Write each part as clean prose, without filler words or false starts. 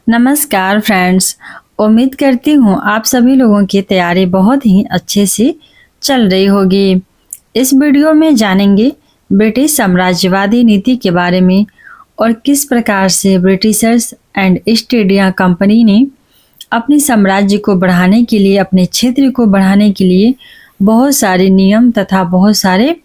नमस्कार फ्रेंड्स। उम्मीद करती हूँ आप सभी लोगों की तैयारी बहुत ही अच्छे से चल रही होगी। इस वीडियो में जानेंगे ब्रिटिश साम्राज्यवादी नीति के बारे में और किस प्रकार से Britishers and east India company ने अपने साम्राज्य को बढ़ाने के लिए, अपने क्षेत्र को बढ़ाने के लिए बहुत सारे नियम तथा बहुत सारे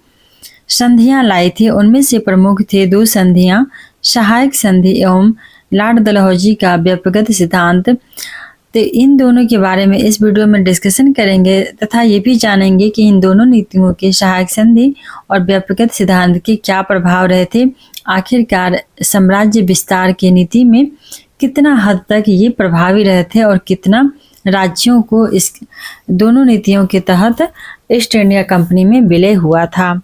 संधियां लाई थी। उनमें से प्रमुख थे दो संधियां, सहायक संधि एवं लॉर्ड डलहौजी का व्यक्तिगत सिद्धांत। तो इन दोनों के बारे में इस वीडियो में डिस्कशन करेंगे तथा ये भी जानेंगे कि इन दोनों नीतियों के सहायक संधि और व्यक्तिगत सिद्धांत के क्या प्रभाव रहे थे। आखिरकार साम्राज्य विस्तार की नीति में कितना हद तक ये प्रभावी रहे थे और कितना राज्यों को इस दोनों नीतियों के तहत ईस्ट इंडिया कंपनी में विलय हुआ था।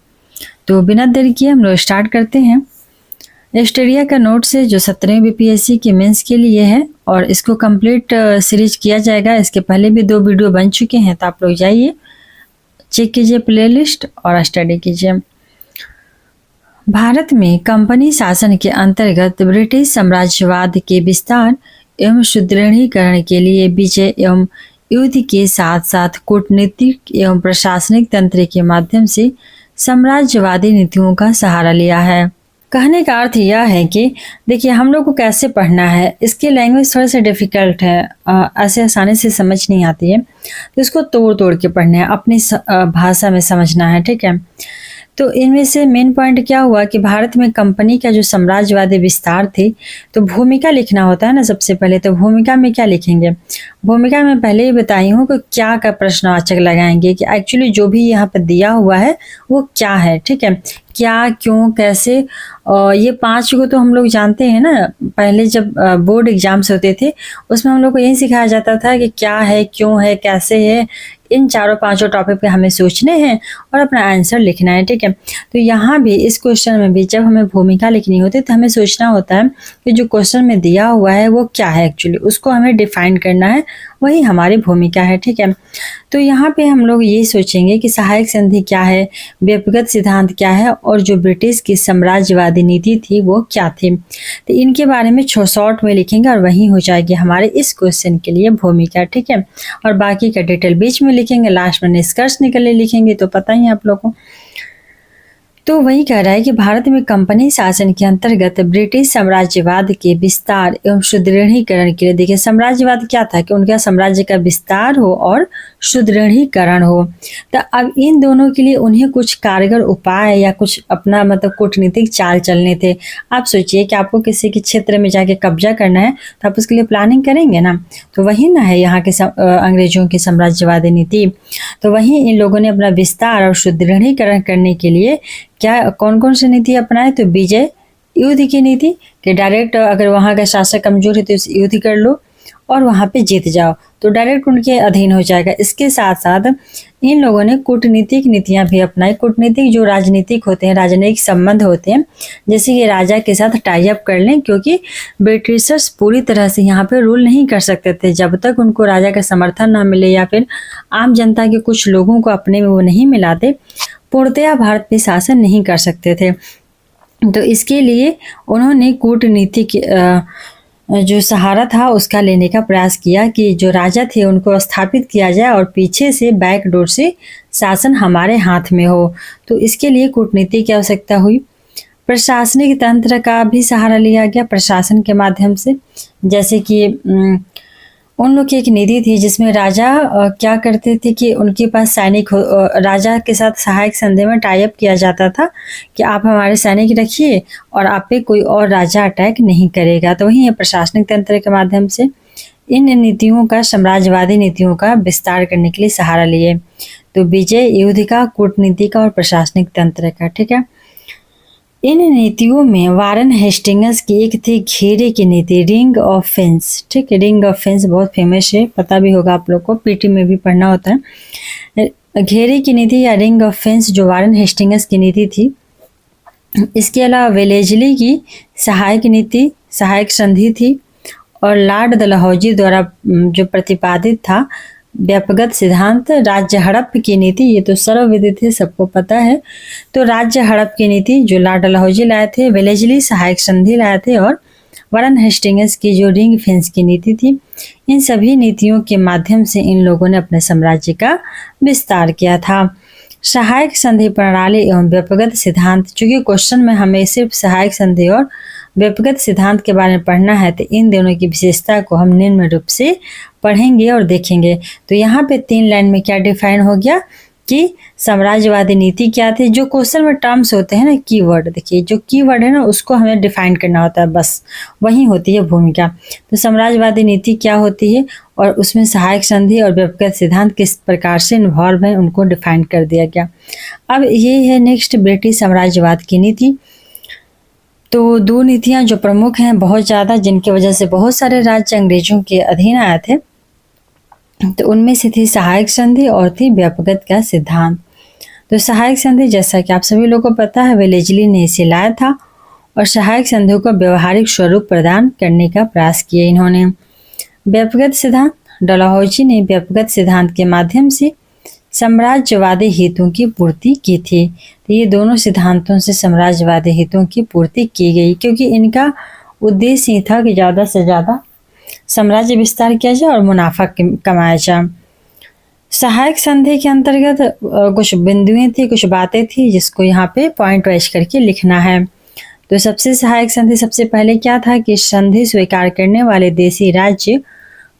तो बिना देरी किए हम लोग स्टार्ट करते हैं। ईस्ट इंडिया का नोट से जो 17वीं बीपीएससी के मेंस के लिए है और इसको कंप्लीट सीरीज किया जाएगा। इसके पहले भी 2 वीडियो बन चुके हैं, तो आप लोग जाइए चेक कीजिए प्लेलिस्ट और स्टडी कीजिए। भारत में कंपनी शासन के अंतर्गत ब्रिटिश साम्राज्यवाद के विस्तार एवं सुदृढ़ीकरण के लिए विजय एवं युद्ध के साथ साथ कूटनीतिक एवं प्रशासनिक तंत्र के माध्यम से साम्राज्यवादी नीतियों का सहारा लिया है। कहने का अर्थ यह है कि देखिए हम लोग को कैसे पढ़ना है, इसकी लैंग्वेज थोड़ा सा डिफिकल्ट है, ऐसे आसानी से समझ नहीं आती है, तो इसको तोड़ तोड़ के पढ़ना है, अपनी भाषा में समझना है, ठीक है। तो इनमें से मेन पॉइंट क्या हुआ कि भारत में कंपनी का जो साम्राज्यवादी विस्तार थे, तो भूमिका लिखना होता है ना सबसे पहले। तो भूमिका में क्या लिखेंगे? भूमिका में पहले ही बताई हूँ कि क्या का प्रश्नवाचक लगाएंगे कि एक्चुअली जो भी यहाँ पर दिया हुआ है वो क्या है, ठीक है। क्या, क्यों, कैसे, ये 5 को तो हम लोग जानते हैं ना। पहले जब बोर्ड एग्जाम्स होते थे उसमें हम लोग को यही सिखाया जाता था कि क्या है, क्यों है, कैसे है। इन 4-5 टॉपिक पे हमें सोचने हैं और अपना आंसर लिखना है, ठीक है। तो यहाँ भी इस क्वेश्चन में भी जब हमें भूमिका लिखनी होती है तो हमें सोचना होता है कि जो क्वेश्चन में दिया हुआ है वो क्या है, एक्चुअली उसको हमें डिफाइन करना है, वही हमारी भूमिका है, ठीक है। तो यहाँ पे हम लोग ये सोचेंगे कि सहायक संधि क्या है, व्यक्तिगत सिद्धांत क्या है और जो ब्रिटिश की साम्राज्यवादी नीति थी वो क्या थी। तो इनके बारे में शॉर्ट में लिखेंगे और वही हो जाएगी हमारे इस क्वेश्चन के लिए भूमिका, ठीक है। और बाकी का डिटेल बीच में लिखेंगे, लास्ट में निष्कर्ष निकले लिखेंगे, तो पता ही है आप लोगों को। तो वही कह रहा है कि भारत में कंपनी शासन के अंतर्गत ब्रिटिश साम्राज्यवाद के विस्तार एवं सुदृढ़ीकरण के लिए, देखिए साम्राज्यवाद क्या था कि उनका साम्राज्य का विस्तार हो और सुदृढ़ीकरण हो। तो अब इन दोनों के लिए उन्हें कुछ कारगर उपाय या कुछ अपना मतलब कूटनीतिक चाल चलने थे। आप सोचिए कि आपको किसी के क्षेत्र में जाके कब्जा करना है तो आप उसके लिए प्लानिंग करेंगे ना। तो वही ना है यहाँ के अंग्रेजों की साम्राज्यवादी नीति। तो वही इन लोगों ने अपना विस्तार और सुदृढ़ीकरण करने के लिए क्या कौन कौन सी नीति अपनाए? तो विजय युद्ध की नीति कि डायरेक्ट अगर वहाँ का शासक कमजोर है तो युद्ध कर लो और वहाँ पे जीत जाओ, तो डायरेक्ट उनके अधीन हो जाएगा। इसके साथ साथ इन लोगों ने कूटनीतिक नीतियाँ भी अपनाई। कूटनीतिक जो राजनीतिक होते हैं, राजनयिक संबंध होते हैं, जैसे कि राजा के साथ टाई अप कर लें, क्योंकि ब्रिटिशर्स पूरी तरह से यहाँ पे रूल नहीं कर सकते थे जब तक उनको राजा का समर्थन ना मिले या फिर आम जनता के कुछ लोगों को अपने में वो नहीं मिलाते, पूर्णतया भारत पे शासन नहीं कर सकते थे। तो इसके लिए उन्होंने कूटनीतिक जो सहारा था उसका लेने का प्रयास किया कि जो राजा थे उनको स्थापित किया जाए और पीछे से बैक डोर से शासन हमारे हाथ में हो। तो इसके लिए कूटनीति की आवश्यकता हुई। प्रशासनिक तंत्र का भी सहारा लिया गया प्रशासन के माध्यम से, जैसे कि उन लोग की एक नीति थी जिसमें राजा क्या करते थे कि उनके पास सैनिक राजा के साथ सहायक संधि में टाई अप किया जाता था कि आप हमारे सैनिक रखिए और आप पे कोई और राजा अटैक नहीं करेगा। तो वही है प्रशासनिक तंत्र के माध्यम से इन नीतियों का, साम्राज्यवादी नीतियों का विस्तार करने के लिए सहारा लिए। तो विजय युद्ध का, कूटनीति का और प्रशासनिक तंत्र का, ठीक है। इन नीतियों में वारन हेस्टिंग्स की एक थी घेरे की नीति, रिंग ऑफ फेंस, ठीक है। रिंग ऑफ फेंस बहुत फेमस है, पता भी होगा आप लोग को, पीटी में भी पढ़ना होता है। घेरे की नीति या रिंग ऑफ फेंस जो वारन हेस्टिंग्स की नीति थी। इसके अलावा वेलेजली की सहायक नीति, सहायक संधि थी और लॉर्ड डलहौजी द्वारा जो प्रतिपादित था व्यक्तिगत सिद्धांत, राज्य हड़प की नीति, ये तो सर्वविदित है, सबको पता है। तो राज्य हड़प की नीति जो लॉर्ड डलहौजी लाए थे, वेलेजली सहायक संधि लाए थे और वारन हेस्टिंग्स की जो रिंग फेंस की नीति थी, इन सभी नीतियों के माध्यम से इन लोगों ने अपने साम्राज्य का विस्तार किया था। सहायक संधि प्रणाली एवं व्यक्तिगत सिद्धांत, चूंकि क्वेश्चन में हमें सिर्फ सहायक संधि और व्यक्तिगत सिद्धांत के बारे में पढ़ना है, तो इन दोनों की विशेषता को हम निम्न रूप से पढ़ेंगे और देखेंगे। तो यहाँ पे 3 लाइन में क्या डिफाइन हो गया कि साम्राज्यवादी नीति क्या थी। जो क्वेश्चन में टर्म्स होते हैं ना, कीवर्ड, देखिए जो कीवर्ड है ना उसको हमें डिफाइन करना होता है, बस वही होती है भूमिका। तो साम्राज्यवादी नीति क्या होती है और उसमें सहायक संधि और व्यक्तिगत सिद्धांत किस प्रकार से इन्वॉल्व है, उनको डिफाइन कर दिया गया। अब ये है नेक्स्ट ब्रिटिश साम्राज्यवाद की नीति। तो 2 नीतियां जो प्रमुख हैं बहुत ज़्यादा, जिनकी वजह से बहुत सारे राज्य अंग्रेजों के अधीन आए थे, तो उनमें से थी सहायक संधि और थी व्यक्तिगत का सिद्धांत। तो सहायक संधि, जैसा कि आप सभी लोगों को पता है, वेलेस्ली ने इसे लाया था और सहायक संधियों को व्यवहारिक स्वरूप प्रदान करने का प्रयास किया इन्होंने। व्यक्तिगत सिद्धांत, डलहौजी ने व्यक्तिगत सिद्धांत के माध्यम से साम्राज्यवादी हितों की पूर्ति की थी। तो ये दोनों सिद्धांतों से साम्राज्यवादी हितों की पूर्ति की गई, क्योंकि इनका उद्देश्य ये था कि ज़्यादा से ज़्यादा साम्राज्य विस्तार किया जाए और मुनाफा कमाया जाए। सहायक संधि के अंतर्गत कुछ बिंदुएं थी, कुछ बातें थी, जिसको यहाँ पे पॉइंट वाइज करके लिखना है। तो सबसे सहायक संधि सबसे पहले क्या था कि संधि स्वीकार करने वाले देशी राज्य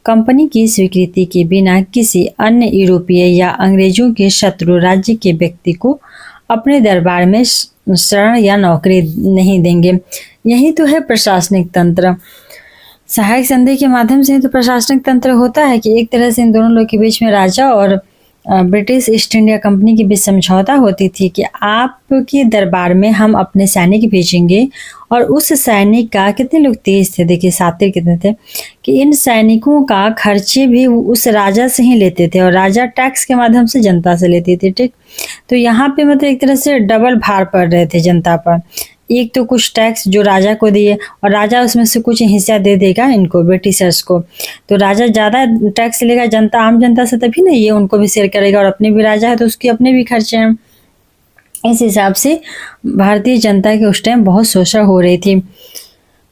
कंपनी की स्वीकृति के बिना किसी अन्य यूरोपीय या अंग्रेजों के शत्रु राज्य के व्यक्ति को अपने दरबार में शरण या नौकरी नहीं देंगे। यही तो है प्रशासनिक तंत्र। सहायक संधि के माध्यम से तो प्रशासनिक तंत्र होता है कि एक तरह से इन दोनों लोग के बीच में राजा और ब्रिटिश ईस्ट इंडिया कंपनी के बीच समझौता होती थी कि आपके दरबार में हम अपने सैनिक भेजेंगे, और उस सैनिक का, कितने लोग तेज थे, देखिए शातिर कितने थे, कि इन सैनिकों का खर्चे भी उस राजा से ही लेते थे और राजा टैक्स के माध्यम से जनता से लेती थी। ठीक, तो यहाँ पे मतलब एक तरह से डबल भार पड़ रहे थे जनता पर। एक तो कुछ टैक्स जो राजा को दिए और राजा उसमें से कुछ हिस्सा दे देगा इनको, ब्रिटिशर्स को। तो राजा ज़्यादा टैक्स लेगा जनता, आम जनता से, तभी ना ये उनको भी शेयर करेगा, और अपने भी राजा है तो उसके अपने भी खर्चे हैं। इस हिसाब से भारतीय जनता के उस टाइम बहुत शोषण हो रही थी।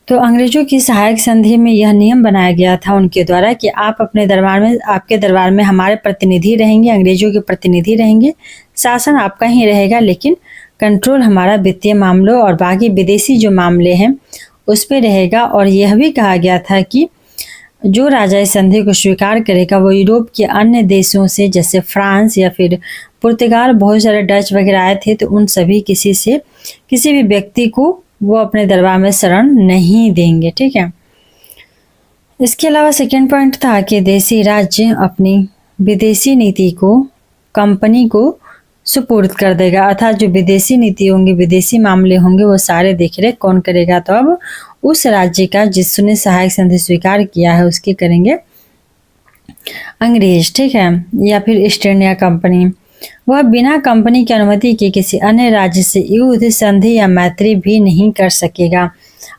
तो अंग्रेजों की सहायक संधि में यह नियम बनाया गया था उनके द्वारा कि आप अपने दरबार में, आपके दरबार में हमारे प्रतिनिधि रहेंगे, अंग्रेजों के प्रतिनिधि रहेंगे, शासन आपका ही रहेगा, लेकिन कंट्रोल हमारा वित्तीय मामलों और बाकी विदेशी जो मामले हैं उस पर रहेगा। और यह भी कहा गया था कि जो राजा इस संधि को स्वीकार करेगा वो यूरोप के अन्य देशों से, जैसे फ्रांस या फिर पुर्तगाल, बहुत सारे डच वगैरह आए थे, तो उन सभी किसी भी व्यक्ति को वो अपने दरबार में शरण नहीं देंगे। ठीक है। इसके अलावा सेकेंड पॉइंट था कि देशी राज्य अपनी विदेशी नीति को कंपनी को सुपुर्द कर देगा, अर्थात जो विदेशी नीति होंगी, विदेशी मामले होंगे, वो सारे देख रेख कौन करेगा? तो अब उस राज्य का जिसने सहायक संधि स्वीकार किया है उसके करेंगे अंग्रेज। ठीक है, या फिर ईस्ट इंडिया कंपनी। वह बिना कंपनी की अनुमति के किसी अन्य राज्य से युद्ध, संधि या मैत्री भी नहीं कर सकेगा।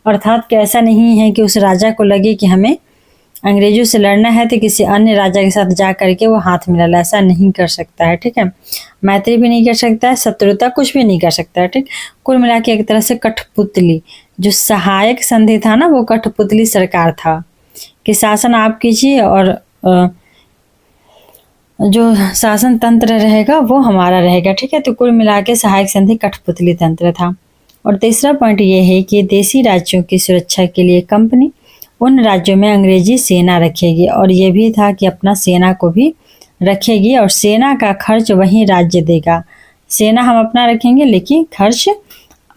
अर्थात कि ऐसा नहीं है कि उस राजा को लगे कि हमें अंग्रेजों से लड़ना है तो किसी अन्य राजा के साथ जा करके वो हाथ मिला, ऐसा नहीं कर सकता है। ठीक है, मैत्री भी नहीं कर सकता है, शत्रुता कुछ भी नहीं कर सकता है। ठीक, कुल मिला के एक तरह से कठपुतली, जो सहायक संधि था ना, वो कठपुतली सरकार था कि शासन आप कीजिए और जो शासन तंत्र रहेगा वो हमारा रहेगा। ठीक है, तो कुल मिला के सहायक संधि कठपुतली तंत्र था। और तीसरा पॉइंट ये है कि देशी राज्यों की सुरक्षा के लिए कंपनी उन राज्यों में अंग्रेजी सेना रखेगी, और ये भी था कि अपना सेना को भी रखेगी और सेना का खर्च वही राज्य देगा। सेना हम अपना रखेंगे लेकिन खर्च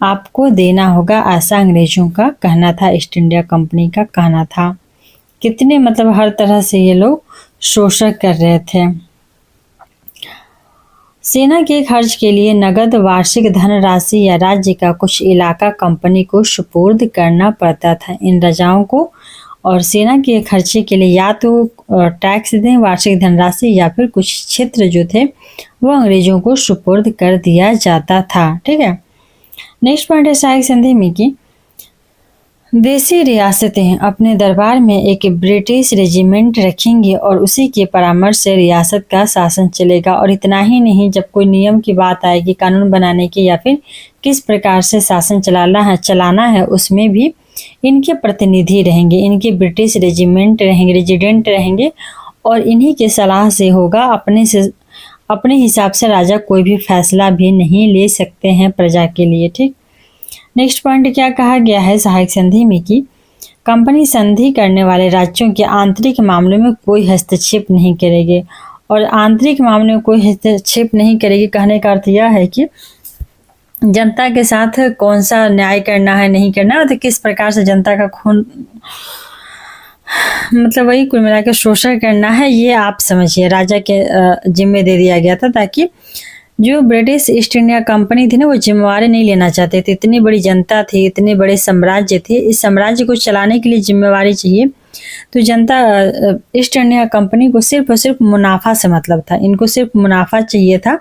आपको देना होगा, ऐसा अंग्रेजों का कहना था, ईस्ट इंडिया कंपनी का कहना था। कितने मतलब हर तरह से ये लोग शोषण कर रहे थे। सेना के खर्च के लिए नगद वार्षिक धनराशि या राज्य का कुछ इलाका कंपनी को सुपुर्द करना पड़ता था इन राजाओं को, और सेना के खर्चे के लिए या तो टैक्स दें, वार्षिक धनराशि, या फिर कुछ क्षेत्र जो थे वो अंग्रेजों को सुपुर्द कर दिया जाता था। ठीक है, नेक्स्ट पॉइंट है सहायक संधि में कि देशी रियासतें अपने दरबार में एक ब्रिटिश रेजिमेंट रखेंगी और उसी के परामर्श से रियासत का शासन चलेगा। और इतना ही नहीं, जब कोई नियम की बात आएगी कानून बनाने की या फिर किस प्रकार से शासन चलाना है, उसमें भी इनके प्रतिनिधि रहेंगे, इनके ब्रिटिश रेजिडेंट रहेंगे और इन्हीं के सलाह से होगा। अपने हिसाब से राजा कोई भी फैसला भी नहीं ले सकते हैं प्रजा के लिए। ठीक, नेक्स्ट पॉइंट क्या कहा गया है सहायक संधि में कि कंपनी संधि करने वाले राज्यों के आंतरिक मामलों में कोई हस्तक्षेप नहीं करेगी। और आंतरिक मामलों में कोई हस्तक्षेप नहीं करेगी कहने का अर्थ यह है कि जनता के साथ कौन सा न्याय करना है, नहीं करना, तो किस प्रकार से जनता का खून, मतलब वही कुल मिलाकर शोषण करना है, ये आप समझिए राजा के जिम्मे दे दिया गया था, ताकि जो ब्रिटिश ईस्ट इंडिया कंपनी थी ना, वो जिम्मेवारी नहीं लेना चाहते थे। इतनी बड़ी जनता थी, इतने बड़े साम्राज्य थे, इस साम्राज्य को चलाने के लिए जिम्मेवारी चाहिए। तो जनता ईस्ट इंडिया कंपनी को सिर्फ और सिर्फ मुनाफा से मतलब था, इनको सिर्फ मुनाफा चाहिए था।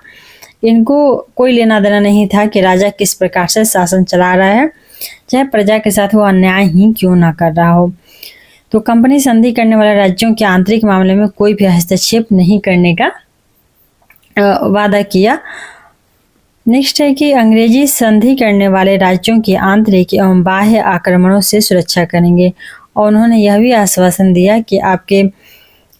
इनको कोई लेना देना नहीं था कि राजा किस प्रकार से शासन चला रहा है, चाहे प्रजा के साथ वो अन्याय ही क्यों ना कर रहा हो। तो कंपनी संधि करने वाले राज्यों के आंतरिक मामले में कोई भी हस्तक्षेप नहीं करने का वादा किया। नेक्स्ट है कि अंग्रेजी संधि करने वाले राज्यों की आंतरिक एवं बाह्य आक्रमणों से सुरक्षा करेंगे। और उन्होंने यह भी आश्वासन दिया कि आपके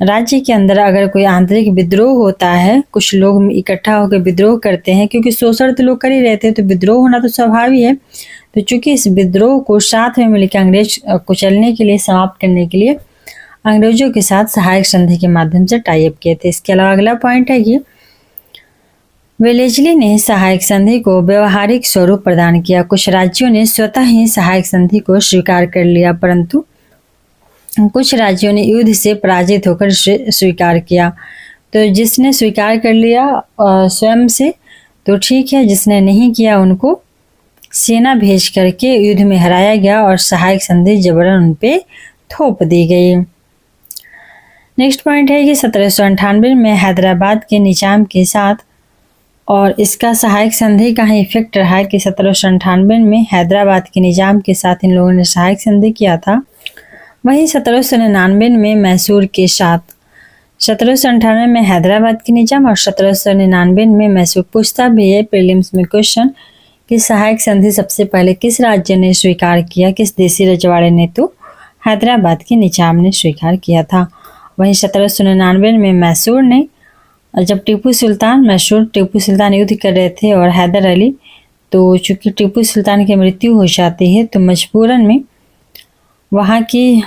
राज्य के अंदर अगर कोई आंतरिक विद्रोह होता है, कुछ लोग इकट्ठा होकर विद्रोह करते हैं, क्योंकि शोषण तो लोग कर ही रहते हैं, तो विद्रोह होना तो स्वाभाविक है। तो चूंकि इस विद्रोह को साथ में मिलकर अंग्रेज कुचलने के लिए, समाप्त करने के लिए अंग्रेजों के साथ सहायक संधि के माध्यम से टाई अप किए थे। इसके अलावा अगला पॉइंट है कि वेलेस्ली ने सहायक संधि को व्यवहारिक स्वरूप प्रदान किया। कुछ राज्यों ने स्वतः ही सहायक संधि को स्वीकार कर लिया, परंतु कुछ राज्यों ने युद्ध से पराजित होकर स्वीकार किया। तो जिसने स्वीकार कर लिया स्वयं से तो ठीक है, जिसने नहीं किया उनको सेना भेज करके युद्ध में हराया गया और सहायक संधि जबरन उन पे थोप दी गई। नेक्स्ट पॉइंट है कि 1798 में हैदराबाद के निजाम के साथ, और इसका सहायक संधि का ही इफेक्ट रहा कि 1798 में हैदराबाद के निजाम के साथ इन लोगों ने सहायक संधि किया था। वहीं 1799 में मैसूर के साथ, 1798 में हैदराबाद के निजाम और 1799 में मैसूर। पूछता भी है प्रीलिम्स में क्वेश्चन कि सहायक संधि सबसे पहले किस राज्य ने स्वीकार किया, किस देसी रजवाड़े ने, तो हैदराबाद के निजाम ने स्वीकार किया था। वहीं 1799 में मैसूर ने, जब टीपू सुल्तान युद्ध कर रहे थे और हैदर अली, तो चूंकि टीपू सुल्तान की मृत्यु हो जाती है तो मजबूरन में वहाँ की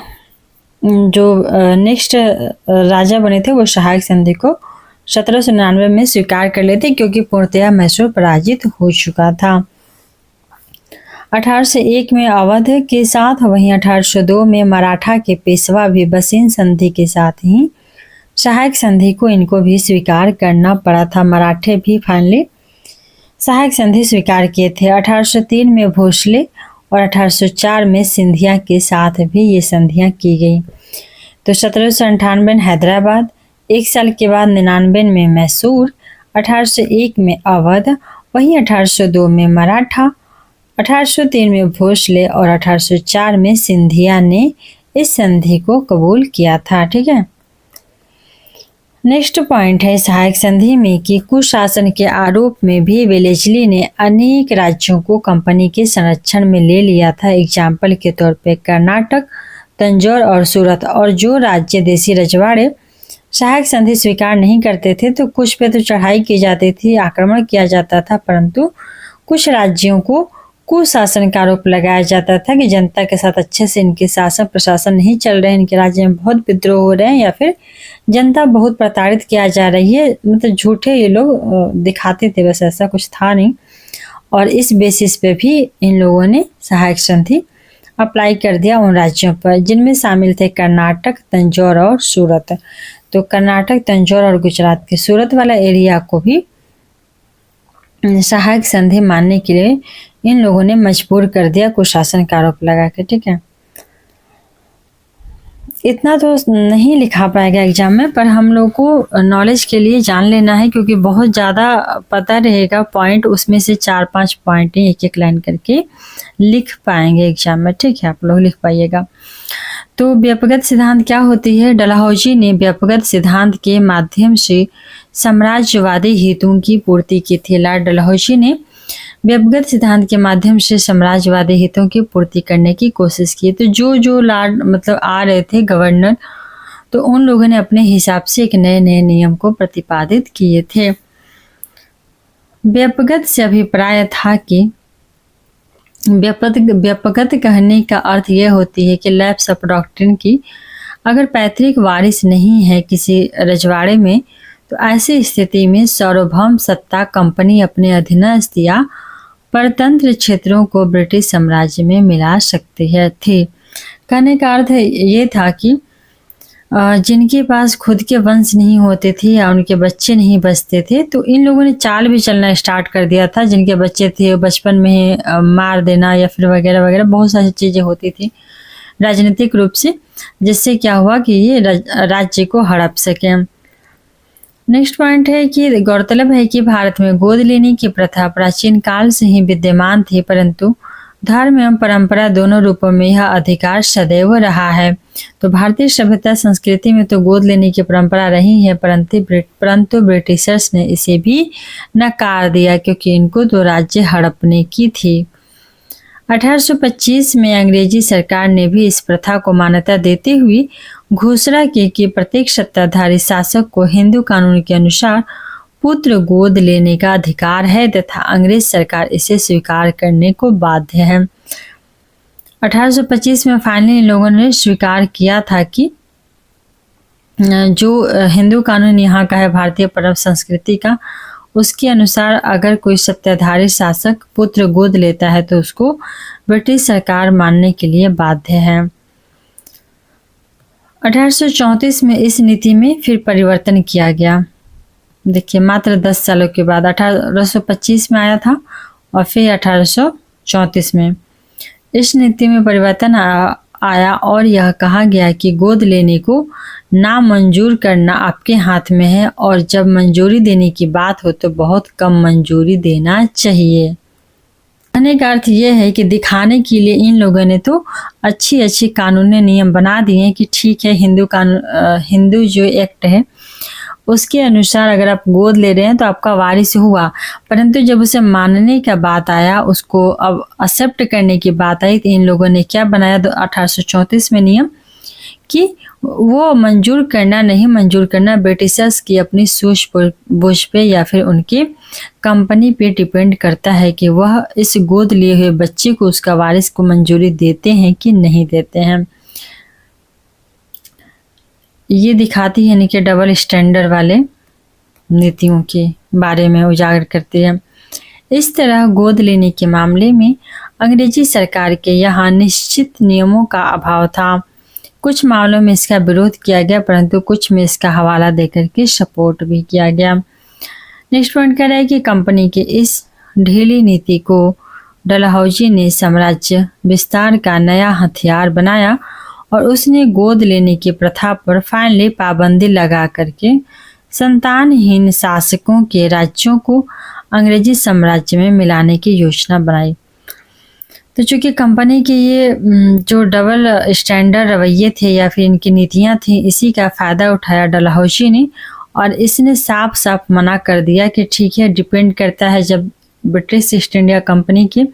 जो नेक्स्ट राजा बने थे वो सहायक संधि को 1799 में स्वीकार कर लेते, क्योंकि पूर्णतया मैसूर पराजित हो चुका था। 1801 में अवध के साथ, वहीं 1802 में मराठा के पेशवा भी बसीन संधि के साथ ही सहायक संधि को इनको भी स्वीकार करना पड़ा था। मराठे भी फाइनली सहायक संधि स्वीकार किए थे। 1803 में भोसले और 1804 में सिंधिया के साथ भी ये संधियां की गई। तो 1798 हैदराबाद, एक साल के बाद 99 में मैसूर, 1801 में अवध, वहीं 1802 में मराठा, 1803 में भोसले और 1804 में सिंधिया ने इस संधि को कबूल किया था। ठीक है, नेक्स्ट पॉइंट है सहायक संधि में कि कुशासन के आरोप में भी वेलेस्ली ने अनेक राज्यों को कंपनी के संरक्षण में ले लिया था। एग्जाम्पल के तौर पे कर्नाटक, तंजौर और सूरत। और जो राज्य देसी रजवाड़े सहायक संधि स्वीकार नहीं करते थे तो कुछ पे तो चढ़ाई की जाती थी, आक्रमण किया जाता था, परंतु कुछ राज्यों को कुशासन का आरोप लगाया जाता था कि जनता के साथ अच्छे से इनके शासन प्रशासन नहीं चल रहे हैं, इनके राज्य में बहुत विद्रोह हो रहे हैं, या फिर जनता बहुत प्रताड़ित किया जा रही है। मतलब झूठे ये लोग दिखाते थे, बस ऐसा कुछ था नहीं। और इस बेसिस पे भी इन लोगों ने सहायक संधि अप्लाई कर दिया उन राज्यों पर, जिनमें शामिल थे कर्नाटक, तंजौर और सूरत। तो कर्नाटक, तंजौर और गुजरात के सूरत वाला एरिया को भी सहायक संधि मानने के लिए इन लोगों ने मजबूर कर दिया कुशासन का आरोप लगा के। ठीक है, इतना तो नहीं लिखा पाएगा एग्जाम में, पर हम लोग को नॉलेज के लिए जान लेना है, क्योंकि बहुत ज़्यादा पता रहेगा पॉइंट, उसमें से 4-5 पॉइंट एक एक लाइन करके लिख पाएंगे एग्जाम में। ठीक है, आप लोग लिख पाइएगा। तो व्यापकगत सिद्धांत क्या होती है? डलहौजी ने व्यापकगत सिद्धांत के माध्यम से साम्राज्यवादी हेतुओं की पूर्ति की थी। लॉर्ड डलहौजी ने व्यक्तिगत सिद्धांत के माध्यम से साम्राज्यवादी हितों की पूर्ति करने की कोशिश की। तो जो जो लॉर्ड मतलब आ रहे थे गवर्नर, तो उन लोगों ने अपने हिसाब से एक नए नए नियम को प्रतिपादित किए थे। व्यक्तिगत से अभिप्राय था कि व्यक्तिगत कहने का अर्थ यह होती है कि लैप्स ऑफ डॉक्ट्रिन की अगर पैतृक वारिस नहीं है किसी रजवाड़े में, तो ऐसी स्थिति में सार्वभौम सत्ता कंपनी अपने अधीनस्थ या परतंत्र क्षेत्रों को ब्रिटिश साम्राज्य में मिला सकती है थी। कहने का अर्थ ये था कि जिनके पास खुद के वंश नहीं होते थे या उनके बच्चे नहीं बचते थे, तो इन लोगों ने चाल भी चलना स्टार्ट कर दिया था। जिनके बच्चे थे बचपन में ही मार देना या फिर वगैरह वगैरह बहुत सारी चीज़ें होती थी राजनीतिक रूप से, जिससे क्या हुआ कि ये राज्य को हड़प सके। नेक्स्ट पॉइंट है कि गौरतलब है कि भारत में गोद लेने की प्रथा प्राचीन काल से ही विद्यमान थी, परंतु धर्म एवं परंपरा दोनों रूपों में यह अधिकार सदैव रहा है। तो भारतीय सभ्यता संस्कृति में तो गोद लेने की परंपरा रही है, परंतु ब्रिटिशर्स ने इसे भी नकार दिया क्योंकि इनको तो राज्य हड़पने की थी। 1825 में अंग्रेजी सरकार ने भी इस प्रथा को मान्यता देते हुए घोषणा की कि प्रत्येक सत्ताधारी शासक को हिंदू कानून के अनुसार पुत्र गोद लेने का अधिकार है तथा अंग्रेज सरकार इसे स्वीकार करने को बाध्य है। 1825 में फाइनली लोगों ने स्वीकार किया था कि जो हिंदू कानून यहाँ का है भारतीय परम संस्कृति का, उसके अनुसार अगर कोई सत्ताधारी शासक पुत्र गोद लेता है तो उसको ब्रिटिश सरकार मानने के लिए बाध्य है। 1834 में इस नीति में फिर परिवर्तन किया गया। देखिए मात्र 10 सालों के बाद 1825 में आया था और फिर 1834 में इस नीति में परिवर्तन आया और यह कहा गया कि गोद लेने को नामंजूर करना आपके हाथ में है और जब मंजूरी देने की बात हो तो बहुत कम मंजूरी देना चाहिए। कहने का अर्थ यह है कि दिखाने के लिए इन लोगों ने तो अच्छी कानूनी नियम बना दिए कि ठीक है हिंदू जो एक्ट है उसके अनुसार अगर आप गोद ले रहे हैं तो आपका वारिस हुआ, परंतु जब उसे मानने का बात आया, उसको अब एक्सेप्ट करने की बात आई, तो इन लोगों ने क्या बनाया 1834 में नियम कि वो मंजूर करना नहीं मंजूर करना ब्रिटिशर्स की अपनी सूझबूझ पे या फिर उनके कंपनी पे डिपेंड करता है कि वह इस गोद लिए हुए बच्चे को उसका वारिस को मंजूरी देते हैं कि नहीं देते हैं। ये दिखाती है यानी कि डबल स्टैंडर्ड वाले नीतियों के बारे में उजागर करती है। इस तरह गोद लेने के मामले में अंग्रेजी सरकार के यहाँ निश्चित नियमों का अभाव था। कुछ मामलों में इसका विरोध किया गया, परंतु कुछ में इसका हवाला देकर के सपोर्ट भी किया गया। नेक्स्ट पॉइंट कह रहा है कि कंपनी के इस ढीली नीति को डलहौजी ने साम्राज्य विस्तार का नया हथियार बनाया और उसने गोद लेने की प्रथा पर फाइनली पाबंदी लगा करके संतानहीन शासकों के राज्यों को अंग्रेजी साम्राज्य में मिलाने की योजना बनाई। तो चूंकि कंपनी के ये जो डबल स्टैंडर्ड रवैये थे या फिर इनकी नीतियां थी, इसी का फ़ायदा उठाया डलहौजी ने और इसने साफ साफ मना कर दिया कि ठीक है, डिपेंड करता है जब ब्रिटिश ईस्ट इंडिया कंपनी के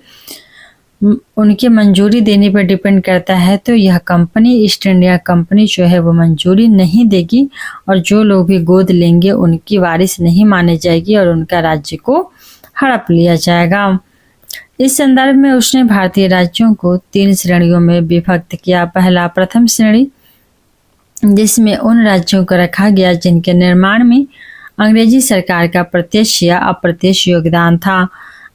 उनके मंजूरी देने पर डिपेंड करता है, तो यह कंपनी ईस्ट इंडिया कंपनी जो है वो मंजूरी नहीं देगी और जो लोग भी गोद लेंगे उनकी वारिस नहीं मानी जाएगी और उनका राज्य को हड़प लिया जाएगा। इस संदर्भ में उसने भारतीय राज्यों को 3 श्रेणियों में विभक्त किया। पहला प्रथम श्रेणी, जिसमें उन राज्यों को रखा गया जिनके निर्माण में अंग्रेजी सरकार का प्रत्यक्ष या अप्रत्यक्ष योगदान था।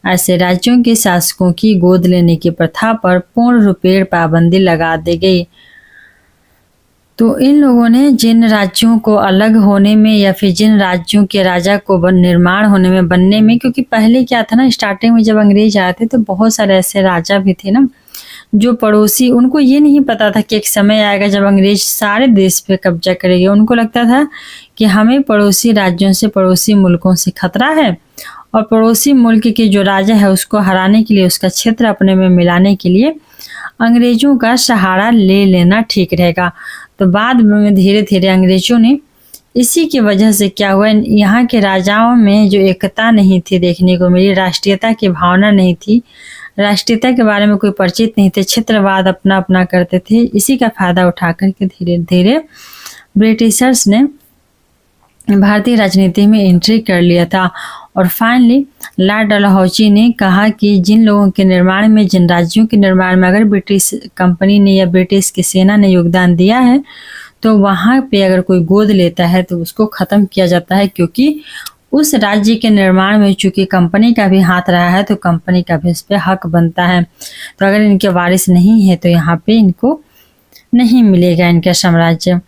ऐसे राज्यों के शासकों की गोद लेने की प्रथा पर पूर्ण रूपेण पाबंदी लगा दी गई। तो इन लोगों ने जिन राज्यों को अलग होने में या फिर जिन राज्यों के राजा को निर्माण होने में बनने में, क्योंकि पहले क्या था ना, स्टार्टिंग में जब अंग्रेज आए थे तो बहुत सारे ऐसे राजा भी थे ना जो पड़ोसी, उनको ये नहीं पता था कि एक समय आएगा जब अंग्रेज सारे देश पे कब्जा करेंगे। उनको लगता था कि हमें पड़ोसी राज्यों से, पड़ोसी मुल्कों से खतरा है और पड़ोसी मुल्क के जो राजा है उसको हराने के लिए, उसका क्षेत्र अपने में मिलाने के लिए अंग्रेजों का सहारा ले लेना ठीक रहेगा। तो बाद में धीरे धीरे अंग्रेजों ने इसी की वजह से क्या हुआ, यहाँ के राजाओं में जो एकता नहीं थी देखने को मिली, राष्ट्रीयता की भावना नहीं थी, राष्ट्रीयता के बारे में कोई परिचित नहीं थे, क्षेत्रवाद अपना अपना करते थे। इसी का फायदा उठा करके धीरे धीरे ब्रिटिशर्स ने भारतीय राजनीति में एंट्री कर लिया था। और फाइनली लॉर्ड डलहौजी ने कहा कि जिन लोगों के निर्माण में, जिन राज्यों के निर्माण में अगर ब्रिटिश कंपनी ने या ब्रिटिश की सेना ने योगदान दिया है तो वहाँ पे अगर कोई गोद लेता है तो उसको ख़त्म किया जाता है, क्योंकि उस राज्य के निर्माण में चूंकि कंपनी का भी हाथ रहा है तो कंपनी का भी इस पर हक बनता है। तो अगर इनके वारिस नहीं है तो यहाँ पे इनको नहीं मिलेगा इनका साम्राज्य।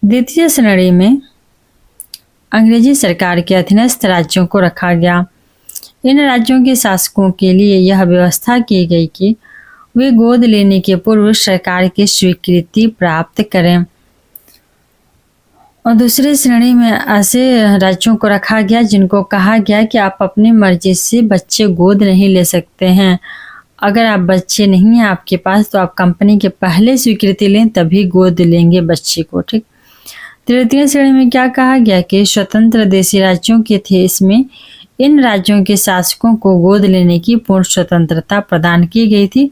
द्वितीय श्रेणी में अंग्रेजी सरकार के अधीनस्थ राज्यों को रखा गया। इन राज्यों के शासकों के लिए यह व्यवस्था की गई कि वे गोद लेने के पूर्व सरकार की स्वीकृति प्राप्त करें। और दूसरी श्रेणी में ऐसे राज्यों को रखा गया जिनको कहा गया कि आप अपनी मर्जी से बच्चे गोद नहीं ले सकते हैं। अगर आप बच्चे नहीं हैं आपके पास तो आप कंपनी के पहले स्वीकृति लें तभी गोद लेंगे बच्चे को, ठीक। तृतीय श्रेणी में क्या कहा गया कि स्वतंत्र देशी राज्यों के थे, इसमें इन राज्यों के शासकों को गोद लेने की पूर्ण स्वतंत्रता प्रदान की गई थी।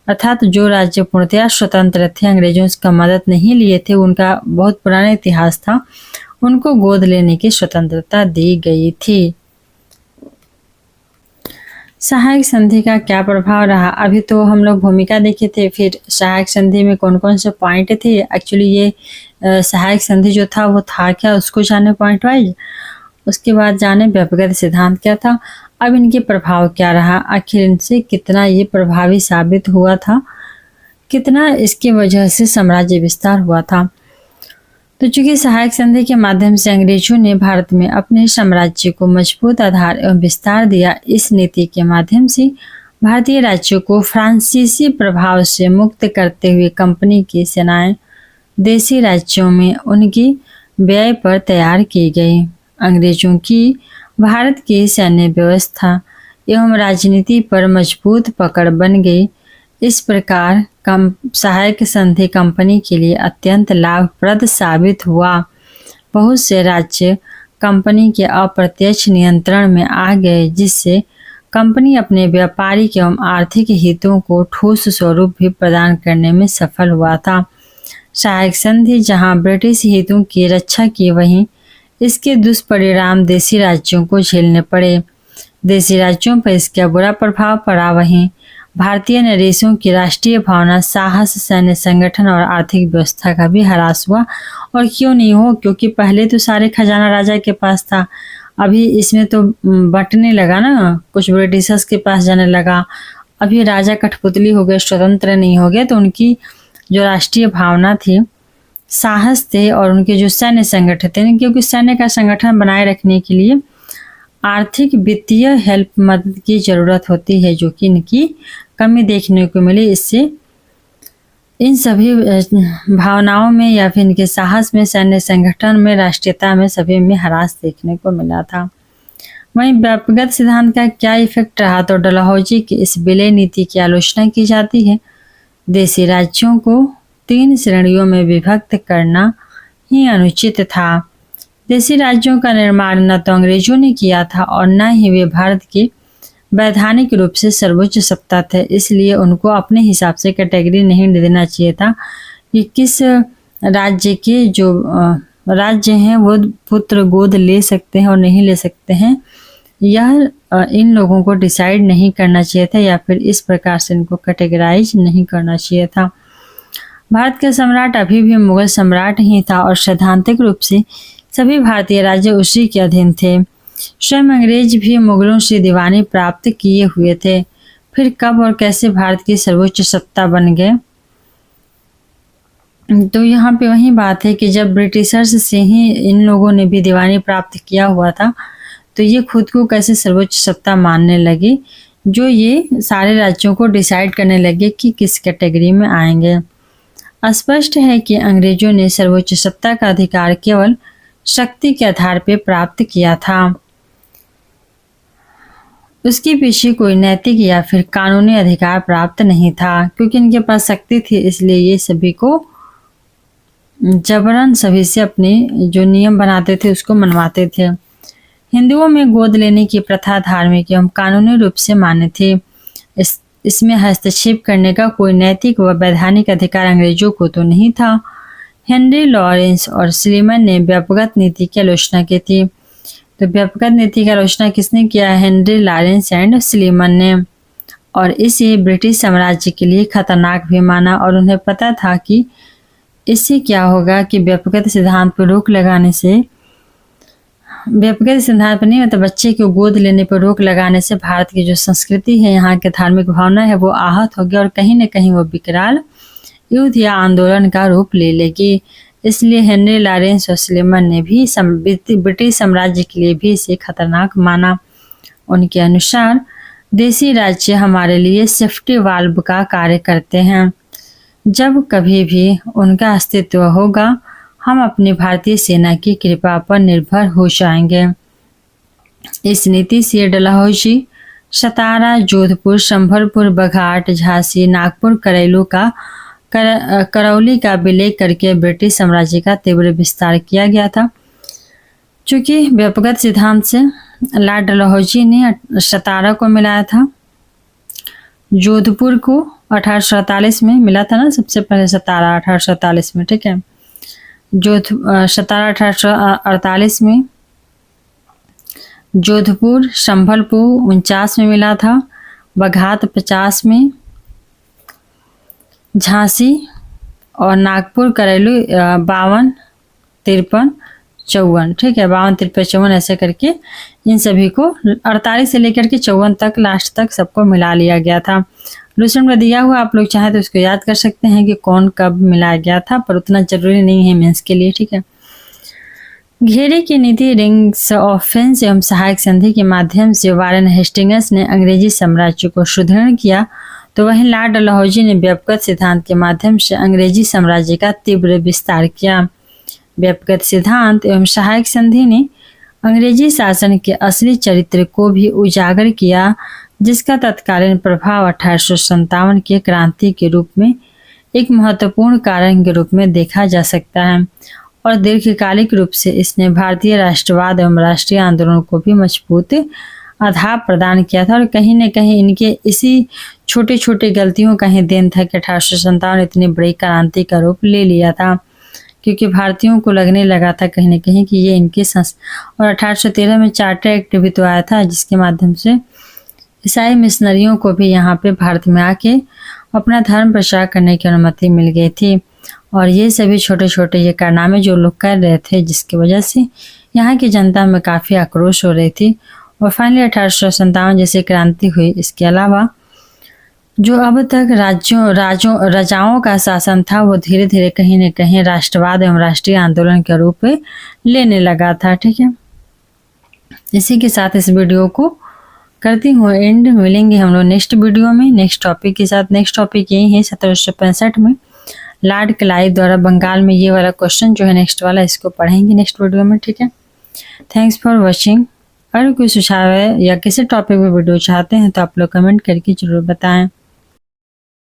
अर्थात जो राज्य पूर्णतया स्वतंत्र थे, अंग्रेजों का मदद नहीं लिए थे, उनका बहुत पुराना इतिहास था, उनको गोद लेने की स्वतंत्रता दी गई थी। सहायक संधि का क्या प्रभाव रहा? अभी तो हम लोग भूमिका देखे थे, फिर सहायक संधि में कौन कौन से पॉइंट थे। एक्चुअली ये सहायक संधि जो था वो था क्या, उसको जाने पॉइंट वाइज। उसके बाद जाने व्यक्तिगत सिद्धांत क्या था, अब इनके प्रभाव क्या रहा, आखिर इनसे कितना ये प्रभावी साबित हुआ था, कितना इसकी वजह से साम्राज्य विस्तार हुआ था। तो चूंकि सहायक संधि के माध्यम से अंग्रेजों ने भारत में अपने साम्राज्य को मजबूत आधार एवं विस्तार दिया, इस नीति के माध्यम से भारतीय राज्यों को फ्रांसीसी प्रभाव से मुक्त करते हुए कंपनी की सेनाएं देशी राज्यों में उनकी व्यय पर तैयार की गई। अंग्रेजों की भारत की सैन्य व्यवस्था एवं राजनीति पर मजबूत पकड़ बन गई। इस प्रकार सहायक संधि कंपनी के लिए अत्यंत लाभप्रद साबित हुआ। बहुत से राज्य कंपनी के अप्रत्यक्ष नियंत्रण में आ गए, जिससे कंपनी अपने व्यापारिक एवं आर्थिक हितों को ठोस स्वरूप भी प्रदान करने में सफल हुआ था। सहायक संधि जहां ब्रिटिश हितों की रक्षा की, वहीं इसके दुष्परिणाम देशी राज्यों को झेलने पड़े। देशी राज्यों पर इसका बुरा प्रभाव पड़ा, वहीं भारतीय नरेशों की राष्ट्रीय भावना, साहस, सैन्य संगठन और आर्थिक व्यवस्था का भी ह्रास हुआ। और क्यों नहीं हो, क्योंकि पहले तो सारे खजाना राजा के पास था, अभी इसमें तो बंटने लगा ना, कुछ ब्रिटिशर्स के पास जाने लगा। अभी राजा कठपुतली हो गए, स्वतंत्र नहीं हो गए, तो उनकी जो राष्ट्रीय भावना थी, साहस थे और उनके जो सैन्य संगठन थे, क्योंकि सैन्य का संगठन बनाए रखने के लिए आर्थिक वित्तीय हेल्प, मदद की जरूरत होती है, जो कि इनकी कमी देखने को मिली। इससे इन सभी भावनाओं में या फिर इनके साहस में, सैन्य संगठन में, राष्ट्रीयता में, सभी में ह्रास देखने को मिला था। वहीं व्यक्तिगत सिद्धांत का क्या इफेक्ट रहा, तो डलहौजी की इस विलय नीति की आलोचना की जाती है। देशी राज्यों को 3 श्रेणियों में विभक्त करना ही अनुचित था। देशी राज्यों का निर्माण न तो अंग्रेजों ने किया था और न ही वे भारत के वैधानिक रूप से सर्वोच्च सत्ता थे, इसलिए उनको अपने हिसाब से कैटेगरी नहीं देना चाहिए था कि किस राज्य के जो राज्य हैं वो पुत्र गोद ले सकते हैं और नहीं ले सकते हैं, यह इन लोगों को डिसाइड नहीं करना चाहिए था, या फिर इस प्रकार से इनको कैटेगराइज नहीं करना चाहिए था। भारत का सम्राट अभी भी मुगल सम्राट ही था और सैद्धांतिक रूप से सभी भारतीय राज्य उसी के अधीन थे। स्वयं अंग्रेज भी मुगलों से दीवानी प्राप्त किए हुए थे। फिर कब और कैसे भारत की सर्वोच्च सत्ता बन गए, तो यहाँ पे वही बात है कि जब ब्रिटिशर्स से ही इन लोगों ने भी दीवानी प्राप्त किया हुआ था, तो ये खुद को कैसे सर्वोच्च सत्ता मानने लगे, जो ये सारे राज्यों को डिसाइड करने लगे कि किस कैटेगरी में आएंगे। स्पष्ट है कि अंग्रेजों ने सर्वोच्च सत्ता का अधिकार केवल शक्ति के आधार पर प्राप्त किया था। उसके पीछे कोई नैतिक या फिर कानूनी अधिकार प्राप्त नहीं था, क्योंकि इनके पास शक्ति थी, इसलिए ये सभी को जबरन सभी से अपने जो नियम बनाते थे उसको मनवाते थे। हिंदुओं में गोद लेने की प्रथा धार्मिक एवं कानूनी रूप से मान्य थी। इसमें हस्तक्षेप करने का कोई नैतिक व वैधानिक अधिकार अंग्रेजों को तो नहीं था। हेनरी लॉरेंस और स्लीमन ने व्यक्तिगत नीति की आलोचना की थी। तो व्यक्तिगत नीति की आलोचना किसने किया? हेनरी लॉरेंस एंड स्लीमन ने। और इसे ब्रिटिश साम्राज्य के लिए खतरनाक भी माना और उन्हें पता था कि इससे क्या होगा कि व्यक्तिगत सिद्धांत पर रोक लगाने से, व्यक्तिगत सिद्धांत पर नहीं मतलब बच्चे को गोद लेने पर रोक लगाने से भारत की जो संस्कृति है, यहाँ की धार्मिक भावना है वो आहत होगी और कहीं न कहीं वो विकराल युद्ध या आंदोलन का रूप ले लेगी। इसलिए हेनरी लॉरेंस और स्लीमन ने भी ब्रिटिश साम्राज्य के लिए भी इसे खतरनाक माना। उनके अनुसार देसी राज्य हमारे लिए सेफ्टी वाल्व का कार्य करते हैं। जब कभी भी उनका अस्तित्व होगा हम अपनी भारतीय सेना की कृपा पर निर्भर हो जाएंगे। इस नीति से डलहौजी, सतारा, जोधपुर, संभलपुर, बघाट, झांसी, नागपुर, करौली का विलय करके ब्रिटिश साम्राज्य का तीव्र विस्तार किया गया था। चूंकि व्यक्तिगत सिद्धांत से लॉर्ड डलहौजी ने सतारा को मिलाया था, जोधपुर को 1848 में मिला था ना, सबसे पहले सतारा 1848 में, ठीक है। सतारा 1848 में, जोधपुर संभलपुर 49 में मिला था, बघात 50 में, झांसी और नागपुर करेलू 52, 53, 54, ठीक है, 52, 53, 54 ऐसे करके इन सभी को 48 से लेकर के 54 तक लास्ट तक सबको मिला लिया गया था। लूसेंट में दिया हुआ, आप लोग चाहें तो इसको याद कर सकते हैं कि कौन कब मिलाया गया था, पर उतना जरूरी नहीं है मेंस के लिए, ठीक है। घेरे की नीति, रिंग्स ऑफ फेंस एवं सहायक संधि के माध्यम से वारेन हेस्टिंग्स ने अंग्रेजी साम्राज्य को सुदृढ़ किया, तो वहीं लॉर्ड डलहौजी ने व्यक्तिगत सिद्धांत के माध्यम से अंग्रेजी साम्राज्य का तीव्र विस्तार किया। व्यक्तिगत सिद्धांत एवं सहायक संधि ने अंग्रेजी शासन के असली चरित्र को भी उजागर किया, जिसका तत्कालीन प्रभाव 1857 के क्रांति के रूप में एक महत्वपूर्ण कारण के रूप में देखा जा सकता है और दीर्घकालिक रूप से इसने भारतीय राष्ट्रवाद एवं राष्ट्रीय आंदोलन को भी मजबूत आधार प्रदान किया था। और कहीं न कहीं इनके इसी छोटे छोटे गलतियों का ही देन था कि 1857 इतनी बड़ी क्रांति का रूप ले लिया था, क्योंकि भारतीयों को लगने लगा था कहीं न कहीं कि ये इनके और 1813 में चार्टर एक्ट भी तो आया था, जिसके माध्यम से ईसाई मिशनरियों को भी यहाँ पे भारत में आके अपना धर्म प्रचार करने की अनुमति मिल गई थी। और ये सभी छोटे छोटे ये कारनामे जो लोग कर रहे थे, जिसकी वजह से यहाँ की जनता में काफ़ी आक्रोश हो रही थी और फाइनली 1857 जैसे क्रांति हुई। इसके अलावा जो अब तक राजाओं का शासन था वो धीरे धीरे कहीं न कहीं राष्ट्रवाद एवं राष्ट्रीय आंदोलन के रूप में लेने लगा था, ठीक है। इसी के साथ इस वीडियो को करती हूँ एंड। मिलेंगे हम लोग नेक्स्ट वीडियो में नेक्स्ट टॉपिक के साथ। नेक्स्ट टॉपिक यही है 1765 में लॉर्ड क्लाइव द्वारा बंगाल में ये वाला क्वेश्चन जो है नेक्स्ट वाला, इसको पढ़ेंगे नेक्स्ट वीडियो में, ठीक है। Thanks for watching. अगर कोई सुझाव है या किसी टॉपिक पे वीडियो चाहते हैं तो आप लोग कमेंट करके जरूर बताएं।